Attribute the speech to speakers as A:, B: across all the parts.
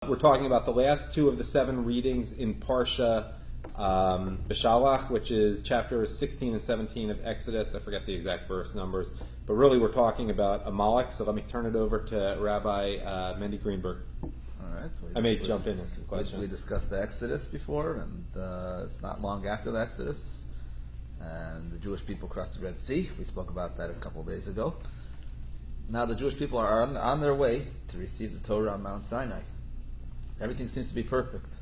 A: We're talking about the last two of the 7 readings in Parsha Beshalach, which is chapters 16 and 17 of Exodus. I forget the exact verse numbers, but really we're talking about Amalek. So let me turn it over to Rabbi Mendy Greenberg.
B: All right.
A: I may jump in with some questions.
B: We discussed the Exodus before, and it's not long after the Exodus, and the Jewish people crossed the Red Sea. We spoke about that a couple of days ago. Now the Jewish people are on their way to receive the Torah on Mount Sinai. Everything seems to be perfect.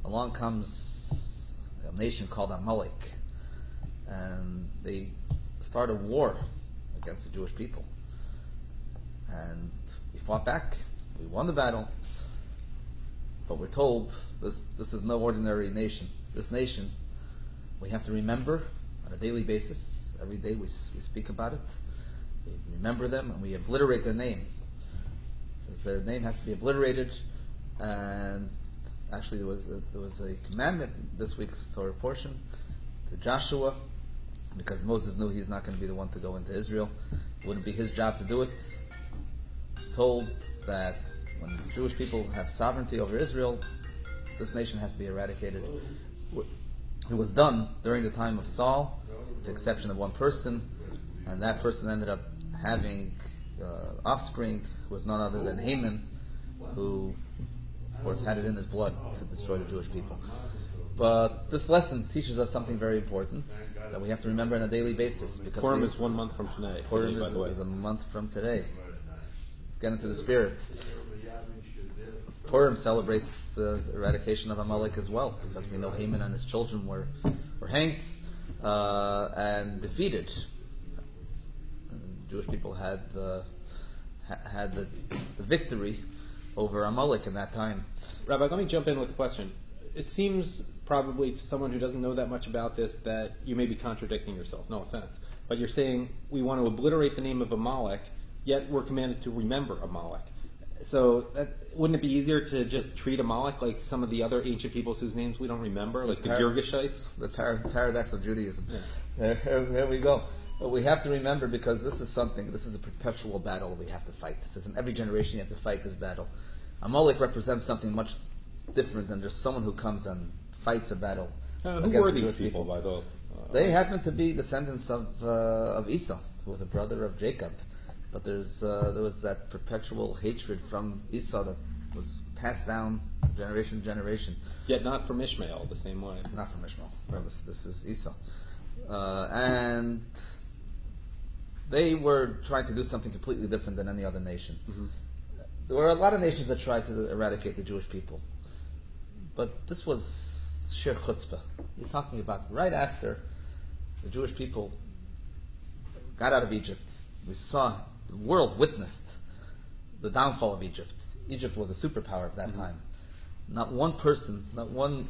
B: Along comes a nation called Amalek, and they start a war against the Jewish people. And we fought back. We won the battle. But we're told this is no ordinary nation. This nation, we have to remember on a daily basis. Every day we speak about it. We remember them and we obliterate their name. It says their name has to be obliterated. And actually there was a commandment in this week's Torah portion to Joshua, because Moses knew he's not going to be the one to go into Israel. It wouldn't be his job to do it. He's told that when the Jewish people have sovereignty over Israel, this nation has to be eradicated. It was done during the time of Saul, with the exception of one person, and that person ended up having offspring who was none other than Haman, who of course had it in his blood to destroy the Jewish people. But this lesson teaches us something very important that we have to remember on a daily basis. Because
A: Purim is 1 month from today.
B: Purim is a month from today. Let's get into the spirit. Purim celebrates the eradication of Amalek as well, because we know Haman and his children were hanged and defeated. And the Jewish people had the victory over Amalek in that time.
A: Rabbi, let me jump in with a question. It seems probably to someone who doesn't know that much about this that you may be contradicting yourself, no offense. But you're saying we want to obliterate the name of Amalek, yet we're commanded to remember Amalek. So wouldn't it be easier to just treat Amalek like some of the other ancient peoples whose names we don't remember, like the Girgashites?
B: The paradox of Judaism.
A: Yeah.
B: There we go. But we have to remember, because this is a perpetual battle we have to fight. This is in every generation you have to fight this battle. Amalek represents something much different than just someone who comes and fights a battle.
A: Who were these people, by the way?
B: They happen to be descendants of Esau, who was a brother of Jacob. But there was that perpetual hatred from Esau that was passed down generation to generation.
A: Yet not from Ishmael the same way.
B: Not from Ishmael. Right. This is Esau. And they were trying to do something completely different than any other nation. Mm-hmm. There were a lot of nations that tried to eradicate the Jewish people. But this was sheer chutzpah. You're talking about right after the Jewish people got out of Egypt. We saw, the world witnessed the downfall of Egypt. Egypt was a superpower at that time. Not one person, not one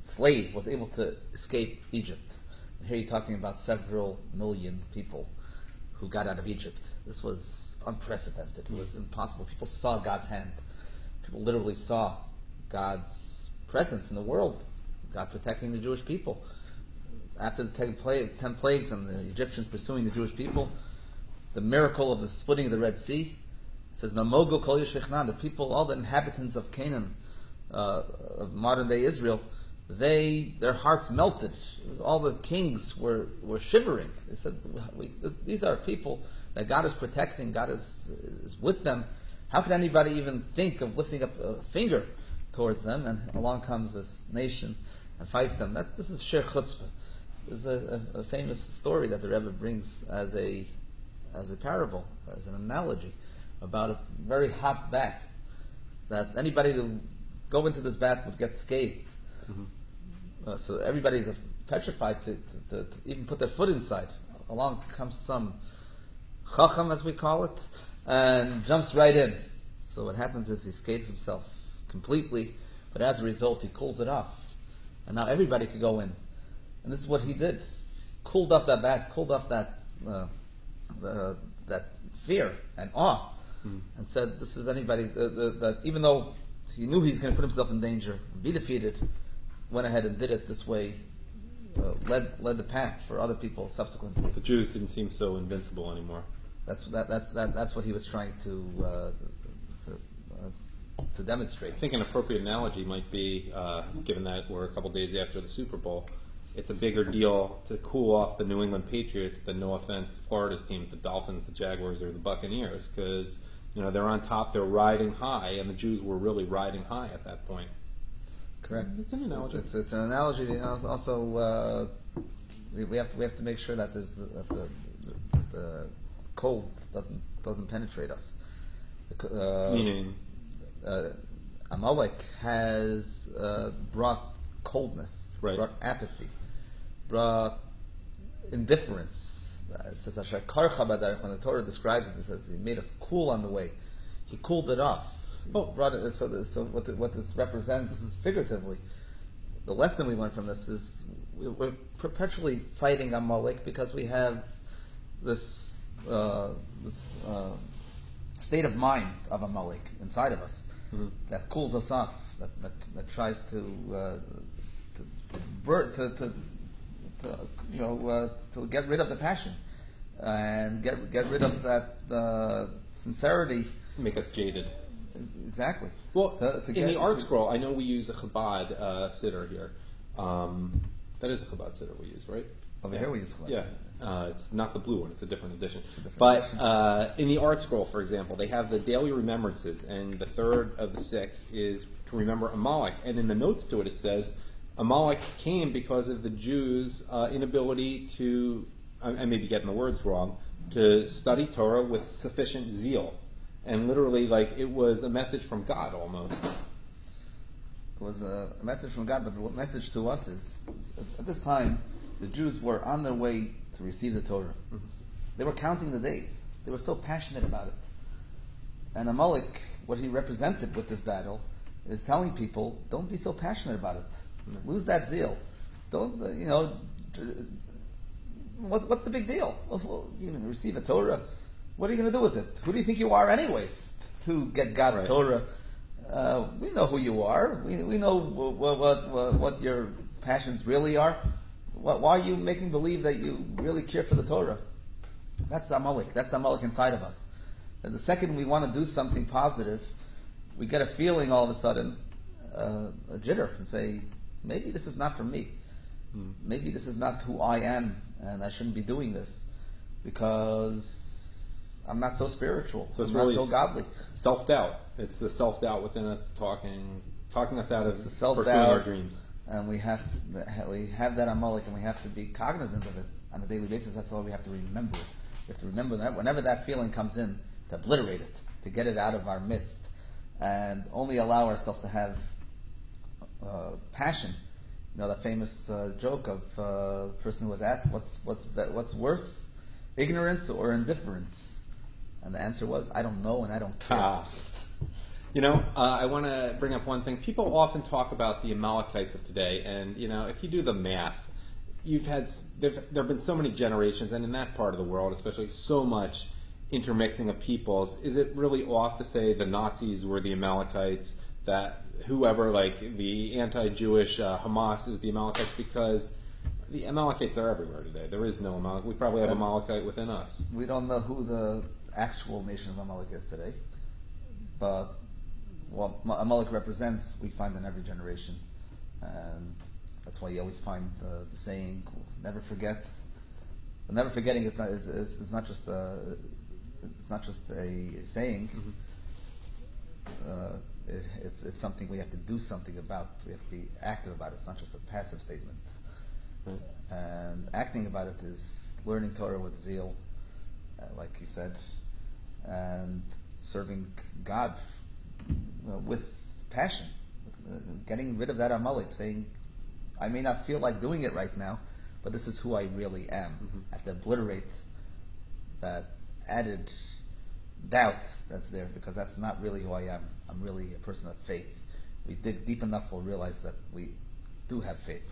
B: slave was able to escape Egypt. And here you're talking about several million people who got out of Egypt. This was unprecedented. It was impossible. People saw God's hand. People literally saw God's presence in the world, God protecting the Jewish people. After the 10 plagues and the Egyptians pursuing the Jewish people, the miracle of the splitting of the Red Sea, it says, Namogo kol yeshvichnan, the people, all the inhabitants of Canaan, of modern day Israel, their hearts melted. All the kings were shivering. They said, these are people that God is protecting, God is with them. How could anybody even think of lifting up a finger towards them? And along comes this nation and fights them. This is sheer chutzpah. There's a famous story that the Rebbe brings as a parable, as an analogy, about a very hot bath, that anybody who go into this bath would get scathed. Mm-hmm. So everybody's petrified to even put their foot inside. Along comes some chacham, as we call it, and jumps right in. So what happens is he skates himself completely, but as a result he cools it off. And now everybody could go in. And this is what he did. Cooled off that bath, cooled off that fear and awe, and said, this is anybody that even though he knew he's going to put himself in danger and be defeated, went ahead and did it this way, led the path for other people subsequently.
A: The Jews didn't seem so invincible anymore.
B: That's what he was trying to to demonstrate.
A: I think an appropriate analogy might be, given that we're a couple days after the Super Bowl, it's a bigger deal to cool off the New England Patriots than, no offense, Florida's team, the Dolphins, the Jaguars, or the Buccaneers, because they're on top, they're riding high, and the Jews were really riding high at that point.
B: Correct.
A: It's an analogy.
B: It's an analogy. Also, we have to make sure that the cold doesn't penetrate us.
A: Meaning,
B: Amalek has brought coldness,
A: right.
B: brought apathy, brought indifference. It says Chabad, when the Torah describes it, it says he made us cool on the way. He cooled it off. Brought it, so what this represents is figuratively. The lesson we learn from this is we're perpetually fighting Amalek because we have this state of mind of Amalek inside of us that cools us off, that tries to get rid of the passion and get rid of that sincerity.
A: Make us jaded.
B: Exactly.
A: Well, in the art scroll, I know we use a Chabad siddur here. That is a Chabad siddur we use, right?
B: Over here we use Chabad siddur.
A: Yeah. It's not the blue one, it's a different edition.
B: Edition.
A: In the art scroll, for example, they have the daily remembrances, and the third of the 6 is to remember Amalek. And in the notes to it, it says, Amalek came because of the Jews' inability to, I may be getting the words wrong, to study Torah with sufficient zeal. And literally, it was a message from God almost.
B: It was a message from God, but the message to us is at this time, the Jews were on their way to receive the Torah. Mm-hmm. They were counting the days. They were so passionate about it. And Amalek, what he represented with this battle, is telling people, don't be so passionate about it. Mm-hmm. Lose that zeal. Don't, what's the big deal? You're going to receive a Torah. What are you going to do with it? Who do you think you are anyways to get God's
A: right.
B: Torah? We know who you are. We know what your passions really are. Why are you making believe that you really care for the Torah? That's Amalek. That's Amalek inside of us. And the second we want to do something positive, we get a feeling all of a sudden, a jitter, and say, maybe this is not for me. Maybe this is not who I am, and I shouldn't be doing this because I'm not so spiritual.
A: So it's
B: I'm
A: really
B: not so godly.
A: Self-doubt. It's the self-doubt within us talking us out of
B: pursuing
A: our dreams.
B: And we have that Amalek, and we have to be cognizant of it on a daily basis. That's why we have to remember it. We have to remember that whenever that feeling comes in, to obliterate it, to get it out of our midst, and only allow ourselves to have passion. The famous joke of a person who was asked, "What's worse, ignorance or indifference?" And the answer was, "I don't know and I don't care."
A: I want to bring up one thing. People often talk about the Amalekites of today, and if you do the math, there have been so many generations, and in that part of the world, especially, so much intermixing of peoples. Is it really off to say the Nazis were the Amalekites? That whoever, the anti-Jewish Hamas, is the Amalekites? Because the Amalekites are everywhere today. There is no Amalek. We probably have Amalekite within us.
B: We don't know who the actual nation of Amalek is today, but what Amalek represents, we find in every generation, and that's why you always find the saying, "Never forget." But never forgetting is not just a saying.
A: Mm-hmm.
B: It's something we have to do something about. We have to be active about it. It's not just a passive statement.
A: Right.
B: And acting about it is learning Torah with zeal, like you said, and serving God with passion, getting rid of that Amalek, saying, I may not feel like doing it right now, but this is who I really am.
A: Mm-hmm.
B: I have to obliterate that added doubt that's there, because that's not really who I am. I'm really a person of faith. We dig deep enough, we'll realize that we do have faith.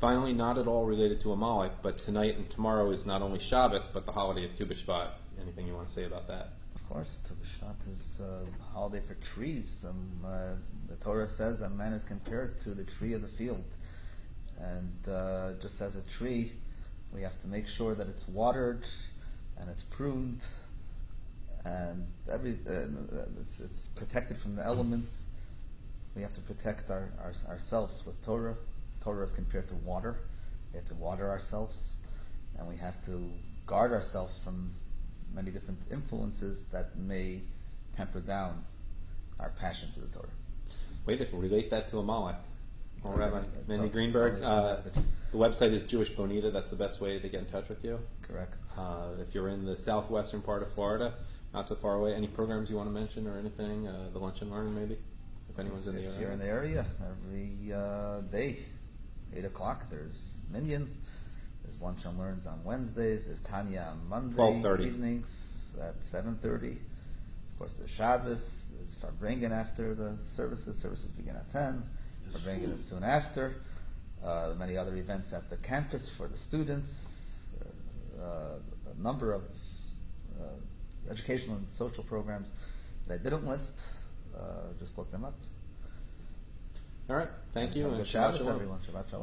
A: Finally, not at all related to Amalek, but tonight and tomorrow is not only Shabbos, but the holiday of Tu B'Shvat. Anything you want to say about that?
B: Of course, Tu B'Shvat is a holiday for trees. The Torah says that man is compared to the tree of the field. And just as a tree, we have to make sure that it's watered and it's pruned and it's protected from the elements. We have to protect ourselves with Torah. Torah is compared to water. We have to water ourselves, and we have to guard ourselves from many different influences that may temper down our passion to the Torah.
A: Wait, if we relate that to Amalek. Well, Rabbi Mendy
B: So-
A: Greenberg,
B: so-
A: the website is Jewish Bonita. That's the best way to get in touch with you.
B: Correct.
A: If you're in the southwestern part of Florida, not so far away, any programs you want to mention or anything? The Lunch and Learn, maybe? If anyone's in the
B: If
A: area.
B: you're in the area, every day, 8 o'clock, there's Minyan. There's Lunch and Learns on Wednesdays. There's Tanya on Monday
A: 12:30.
B: evenings at 7:30. Of course, there's Shabbos. There's Farbrengen after the services. Services begin at 10. Farbrengen is soon after. Many other events at the campus for the students. A number of educational and social programs that I didn't list. Just look them up.
A: All right. Thank you.
B: Have a
A: And
B: good Shabbos,
A: Shabbat Shalom.
B: everyone. Shabbat Shalom.